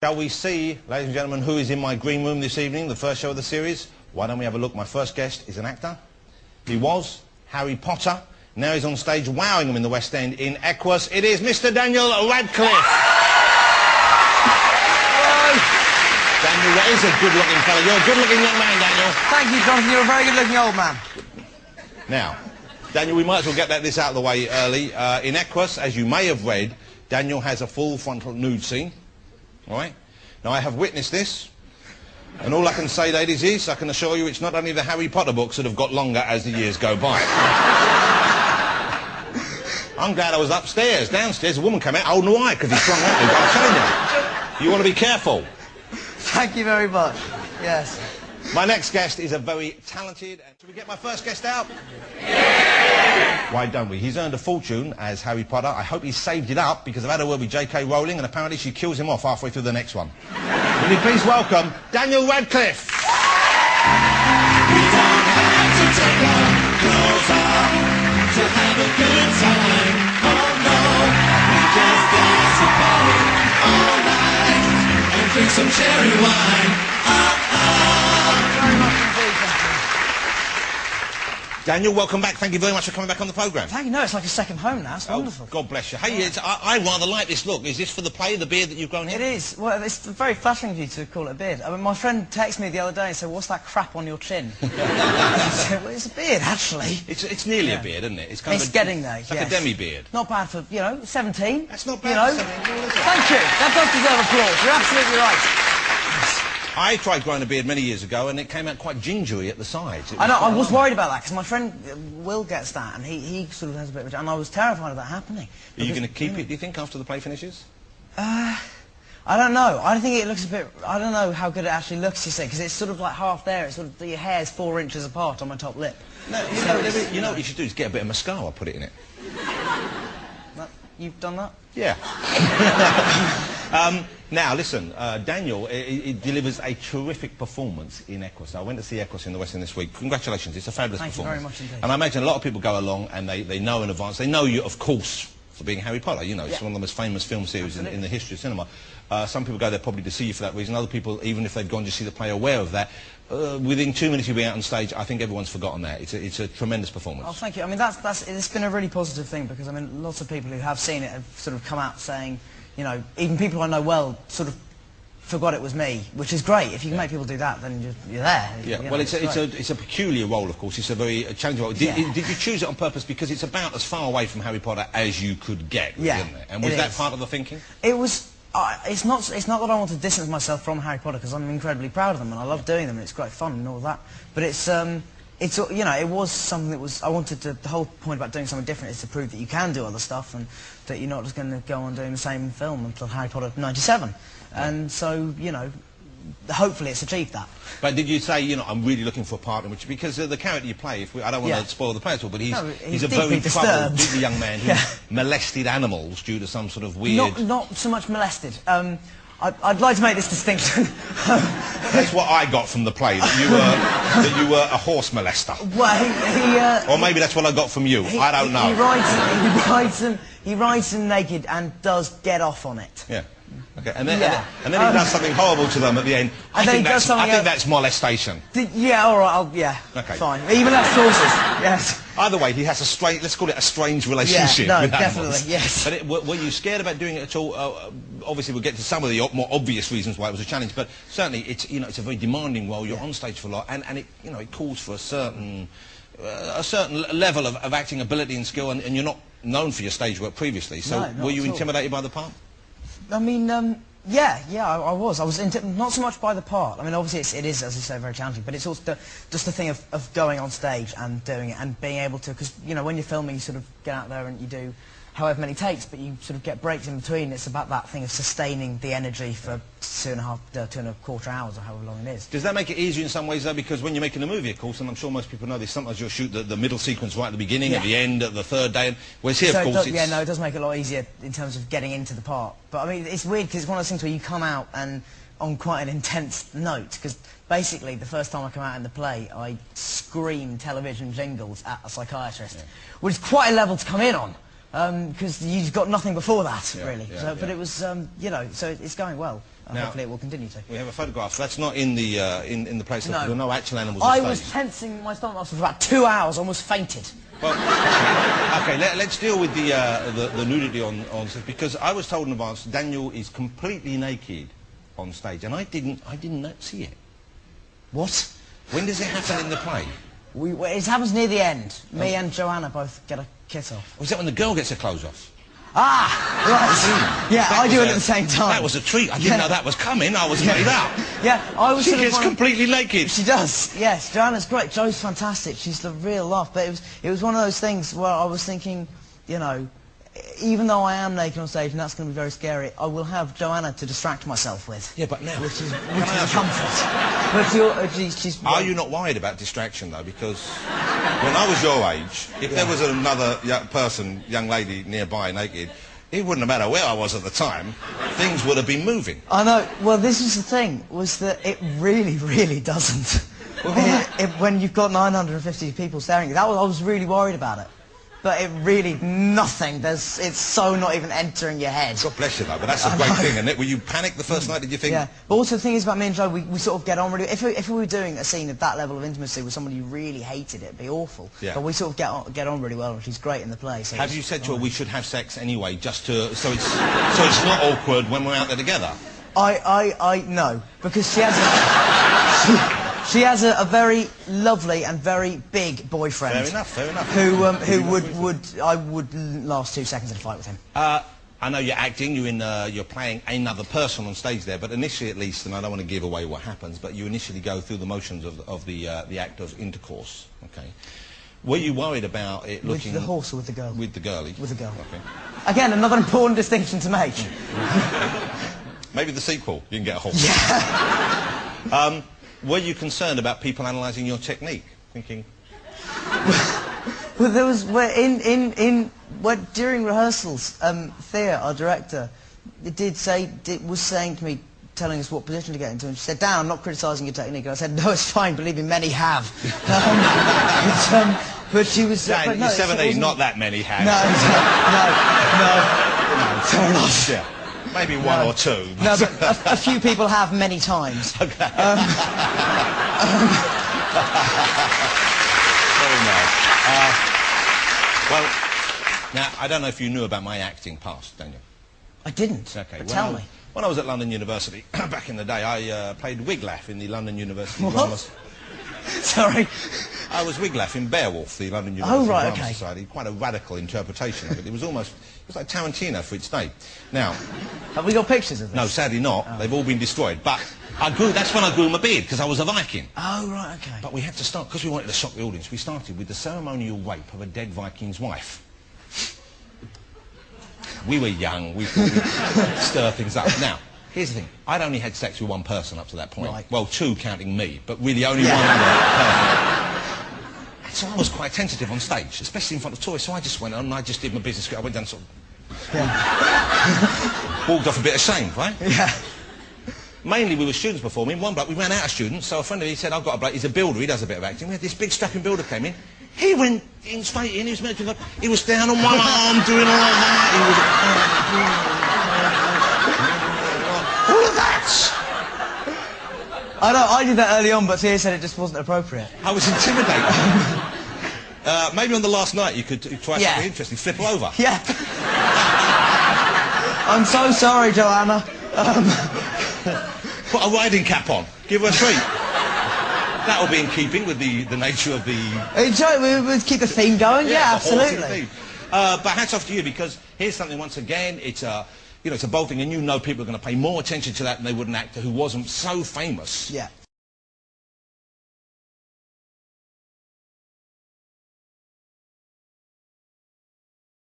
Shall we see, ladies and gentlemen, who is in my green room this evening, the first show of the series? Why don't we have a look? My first guest is an actor. He was Harry Potter. Now he's on stage wowing them in the West End in Equus. It is Mr. Daniel Radcliffe. Hello. Daniel, that is a good-looking fellow. You're a good-looking young man, Daniel. Thank you, Jonathan. You're a very good-looking old man. Now, Daniel, we might as well get this out of the way early. In Equus, as you may have read, Daniel has a full frontal nude scene. All right? Now, I have witnessed this, and all I can say, ladies, is I can assure you it's not only the Harry Potter books that have got longer as the years go by. I'm glad I was upstairs. Downstairs, a woman came out holding a wire because he sprung at me, but I'm telling you, you want to be careful. Thank you very much. Yes. My next guest is a very talented... Should we get my first guest out? Yeah! Why don't we? He's earned a fortune as Harry Potter. I hope he's saved it up because I've had a word with J.K. Rowling and apparently she kills him off halfway through the next one. Will you please welcome Daniel Radcliffe? We don't have to take our clothes off to have a good time. Oh no, we just dance and party all night and drink some cherry wine. Very much indeed, thank you. Daniel, welcome back. Thank you very much for coming back on the programme. Thank you. No, it's like a second home now. It's wonderful. God bless you. Hey, I rather like this look. Is this for the play, the beard that you've grown here? It is. Well, it's very flattering of you to call it a beard. I mean, my friend texted me the other day and said, "What's that crap on your chin?" I said, "Well, it's a beard, actually." It's nearly a beard, isn't it? It's Getting there, It's like a demi-beard. Not bad for, 17. That's not bad You know? for 17, is it? Thank you. That does deserve applause. You're absolutely right. I tried growing a beard many years ago and it came out quite gingery at the sides. I know, I was worried about that because my friend Will gets that and he sort of has a bit of a... And I was terrified of that happening. Are you going to keep it, do you think, after the play finishes? I don't know. I think it looks a bit... I don't know how good it actually looks, you see, because it's sort of like half there. It's sort of... Your hair's 4 inches apart on my top lip. No, you know what you should do is get a bit of mascara, put it in it. You've done that? Yeah. Now, listen, Daniel he delivers a terrific performance in Equus. I went to see Equus in the West End this week. Congratulations, it's a fabulous performance. Thank you very much indeed. And I imagine a lot of people go along and they know in advance. They know you, of course, for being Harry Potter. You know, it's one of the most famous film series in the history of cinema. Some people go there probably to see you for that reason. Other people, even if they've gone to see the play, are aware of that. Within 2 minutes you'll be out on stage. I think everyone's forgotten that. It's a tremendous performance. Oh, thank you. I mean, it's been a really positive thing because, I mean, lots of people who have seen it have sort of come out saying, you know, even people I know well sort of forgot it was me, which is great. If you can make people do that, then you're there. Yeah, well, it's a peculiar role, of course. It's a very challenging role. Did you choose it on purpose because it's about as far away from Harry Potter as you could get, isn't it? And was that part of the thinking? It was... it's not that I want to distance myself from Harry Potter because I'm incredibly proud of them and I love doing them and it's great fun and all that. But it's you know, it was something that was... I wanted to... The whole point about doing something different is to prove that you can do other stuff and that you're not just going to go on doing the same film until Harry Potter 97. And so, you know, hopefully it's achieved that. But did you say, you know, I'm really looking for a partner, which because the character you play, I don't want to spoil the play at all, but he's a very troubled, busy young man who molested animals due to some sort of weird... Not so much molested. I'd like to make this distinction. That's what I got from the play, that you were a horse molester. Well, or maybe that's what I got from you. I don't know. He rides them naked and does get off on it. Yeah. Okay, and then he does something horrible to them at the end. I think that's molestation. Yeah, all right, okay. Fine. Even less sources, yes. Either way, he has a strange, let's call it a strange relationship with animals. Definitely, yes. But were you scared about doing it at all? Obviously, we'll get to some of the more obvious reasons why it was a challenge, but certainly, it's a very demanding role. You're on stage for a lot, and it, it calls for a certain level of acting ability and skill, and you're not known for your stage work previously. So, were you intimidated by the part? I mean, yeah, I was. I was not so much by the part. I mean, obviously it is, as you say, very challenging. But it's also just the thing of going on stage and doing it and being able to, because when you're filming, you sort of get out there and you do however many takes, but you sort of get breaks in between. It's about that thing of sustaining the energy for 2.25 hours or however long it is. Does that make it easier in some ways, though? Because when you're making a movie, of course, and I'm sure most people know this, sometimes you'll shoot the middle sequence right at the beginning, at the end, at the third day, whereas here, of course, yeah, no, it does make it a lot easier in terms of getting into the part. But, I mean, it's weird because it's one of those things where you come out and on quite an intense note, because basically the first time I come out in the play, I scream television jingles at a psychiatrist, which is quite a level to come in on. because you've got nothing before that, Yeah, really. yeah, So, but yeah. it was, you know, so it's going well. Now- Hopefully it will continue to. We have a photograph. That's not in the in the place. No. There are no actual animals. I on was stage. tensing my stomach muscles for about 2 hours, almost fainted. Well, okay. Let's deal with the nudity on stage, because I was told in advance Daniel is completely naked on stage, and I didn't see it. What? When does it happen in the play? It happens near the end. Me and Joanna both get a kit off. Was that when the girl gets her clothes off? Ah, right. Yeah, That I do was it at the same time. That was a treat. I didn't know that was coming. I was made up. Yeah, I was She sort of gets one- completely naked. She does, yes. Joanna's great. Jo's fantastic. She's the real laugh. But it was one of those things where I was thinking, you know, even though I am naked on stage and that's going to be very scary, I will have Joanna to distract myself with. Yeah, but now, Which is a comfort. But she's... Are you not worried about distraction though? Because when I was your age, if there was another young lady nearby naked, it wouldn't have mattered where I was at the time. Things would have been moving. I know. Well, this is the thing, was that it really, really doesn't. When you've got 950 people staring, I was really worried about it. But it really, nothing. It's so not even entering your head. God bless you though, but that's a great thing, isn't it? Were you panicked the first night, did you think? Yeah, but also the thing is about me and Jo, we sort of get on really... If we were doing a scene of that level of intimacy with someone you really hated, it'd be awful. Yeah. But we sort of get on really well, and she's great in the play. So Have you said to her we should have sex anyway, just to... So it's not awkward when we're out there together? No, because she has she has a very lovely and very big boyfriend. Fair enough, fair enough. Who I would last 2 seconds in a fight with him. I know you're acting, you're playing another person on stage there, but initially at least, and I don't want to give away what happens, but you initially go through the motions of the act of intercourse, okay? Were you worried about it looking... With the horse or with the girl? With the girlie? With the girl. Okay. Again, another important distinction to make. Maybe the sequel, you can get a horse. Yeah. Were you concerned about people analysing your technique? Thinking... Well, there was during rehearsals, Thea, our director, was saying to me, telling us what position to get into, and she said, "Dan, I'm not criticising your technique." And I said, "No, it's fine. Believe me, many have." But she was. Dan, but no, you're 17, not that many have. No. Fair enough. Yeah. Maybe one or two. No, but a few people have many times. Okay. Very nice. Well, now, I don't know if you knew about my acting past, Daniel. I didn't. Okay. But tell me. When I was at London University, back in the day, I played Wiglaf in the London University What? Drama... Sorry. I was Wiglaf in Beowulf, the London University right, Drama okay. Society. Quite a radical interpretation of it. It was like Tarantino for its day. Now... Have we got pictures of this? No, sadly not. Oh. They've all been destroyed. But that's when I grew my beard, because I was a Viking. Oh, right, okay. But we had to start, because we wanted to shock the audience, we started with the ceremonial rape of a dead Viking's wife. We were young, we thought we'd stir things up. Now, here's the thing. I'd only had sex with one person up to that point. Right. Well, two counting me, but really only one other person. So I was quite tentative on stage, especially in front of tourists. So I just went on and I just did my business. I went down sort of... Yeah. Walked off a bit ashamed, right? Yeah. Mainly we were students performing. One bloke, we ran out of students, so a friend of me said, "I've got a bloke, he's a builder, he does a bit of acting." We had this big strapping builder came in. He went in straight in, he was meant to go, he was down on one arm doing all that. He was... all of that! I did that early on, but Thea said it just wasn't appropriate. I was intimidated. Maybe on the last night you could try something interesting, flip her over. Yeah. I'm so sorry, Joanna. Put a riding cap on, give her a treat. That'll be in keeping with the nature of the... We'll keep the theme going, yeah, the horsey absolutely. theme. But hats off to you, because here's something, once again, it's a bold thing, and you know people are going to pay more attention to that than they would an actor who wasn't so famous. Yeah.